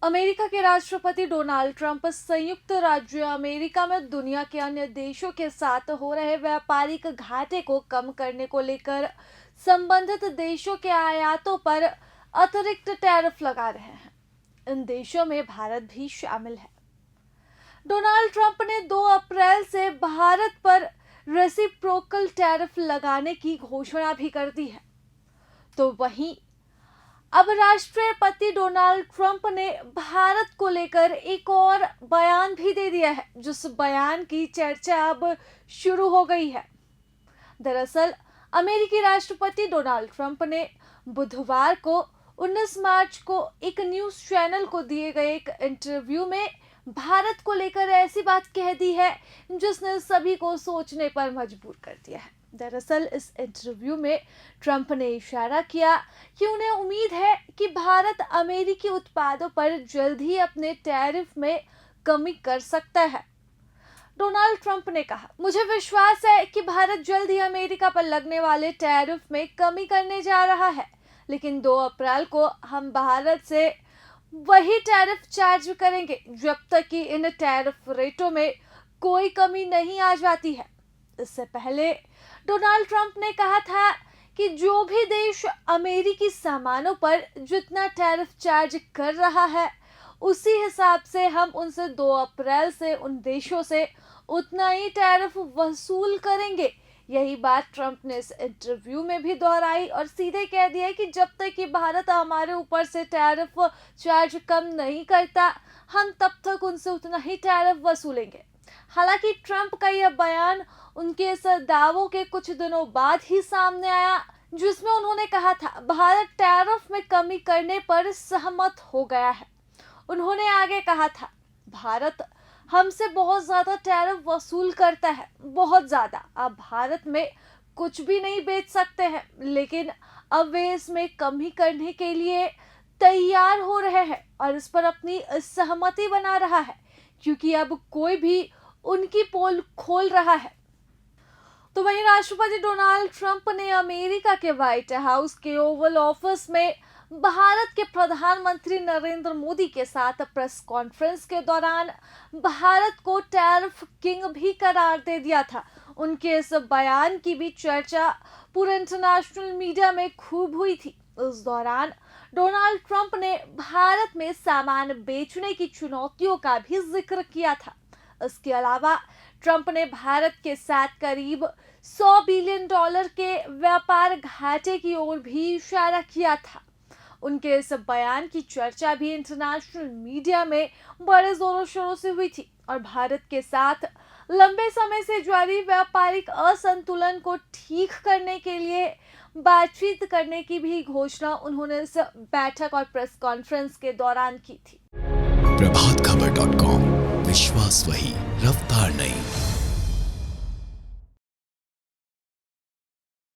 America के राष्ट्रपति Donald Trump संयुक्त राज्य अमेरिका में दुनिया के अन्य देशों के साथ हो रहे व्यापारिक घाटे को कम करने को लेकर संबंधित देशों के आयातों पर अतिरिक्त टैरिफ लगा रहे हैं। इन देशों में भारत भी शामिल है। डोनाल्ड ट्रंप ने 2 अप्रैल से भारत पर रेसिप्रोकल टैरिफ लगाने की घोषणा भी कर दी है। तो वहीं अब राष्ट्रपति डोनाल्ड ट्रंप ने भारत को लेकर एक और बयान भी दे दिया है, जिस बयान की चर्चा अब शुरू हो गई है। दरअसल अमेरिकी राष्ट्रपति डोनाल्ड ट्रंप ने बुधवार को 19 मार्च को एक न्यूज़ चैनल को दिए गए एक इंटरव्यू में भारत को लेकर ऐसी बात कह दी है जिसने सभी को सोचने पर मजबूर कर दिया है। दरअसल इस इंटरव्यू में ट्रंप ने इशारा किया कि उन्हें उम्मीद है कि भारत अमेरिकी उत्पादों पर जल्द ही अपने टैरिफ में कमी कर सकता है। डोनाल्ड ट्रंप ने कहा, मुझे विश्वास है कि भारत जल्द ही अमेरिका पर लगने वाले टैरिफ में कमी करने जा रहा है, लेकिन 2 अप्रैल को हम भारत से वही टैरिफ चार्ज करेंगे जब तक कि इन टैरिफ रेटों में कोई कमी नहीं आ जाती है। इससे पहले डोनाल्ड ट्रंप ने कहा था कि जो भी देश अमेरिकी सामानों पर जितना टैरिफ चार्ज कर रहा है, उसी हिसाब से हम उनसे 2 अप्रैल से उन देशों से उतना ही टैरिफ वसूल करेंगे। यही बात ट्रंप ने इस इंटरव्यू में भी दोहराई और सीधे कह दिया कि जब तक कि भारत हमारे ऊपर से टैरिफ चार्ज कम नहीं करता, हम तब तक उनसे उतना ही टैरिफ वसूलेंगे। हालांकि ट्रंप का यह बयान उनके इस दावों के कुछ दिनों बाद ही सामने आया, जिसमें उन्होंने कहा था भारत टैरिफ में कमी करने पर सहमत हो गया है। उन्होंने आगे कहा था, भारत हमसे बहुत ज्यादा टैरिफ वसूल करता है, बहुत ज्यादा। अब भारत में कुछ भी नहीं बेच सकते हैं, लेकिन अब वे इसमें कमी करने के लिए तैयार हो रहे हैं और इस पर अपनी सहमति बना रहा है, क्योंकि अब कोई भी उनकी पोल खोल रहा है। तो वहीं राष्ट्रपति डोनाल्ड ट्रंप ने अमेरिका के व्हाइट हाउस के ओवल ऑफिस में भारत के प्रधानमंत्री नरेंद्र मोदी के साथ प्रेस कॉन्फ्रेंस के दौरान भारत को टैरिफ किंग भी करार दे दिया था। उनके इस बयान की भी चर्चा पूरे इंटरनेशनल मीडिया में खूब हुई थी। उस दौरान डोनाल्ड ट्रंप ने भारत में सामान बेचने की चुनौतियों का भी जिक्र किया था। इसके अलावा ट्रंप ने भारत के साथ करीब $100 बिलियन के व्यापार घाटे की ओर भी इशारा किया था। उनके इस बयान की चर्चा भी इंटरनेशनल मीडिया में बड़े जोरों शोरों से हुई थी और भारत के साथ लंबे समय से जारी व्यापारिक असंतुलन को ठीक करने के लिए बातचीत करने की भी घोषणा उन्होंने इस बैठक और प्रेस कॉन्फ्रेंस के दौरान की थी। प्रभातखबर.com, विश्वास वही, रफ्तार नहीं।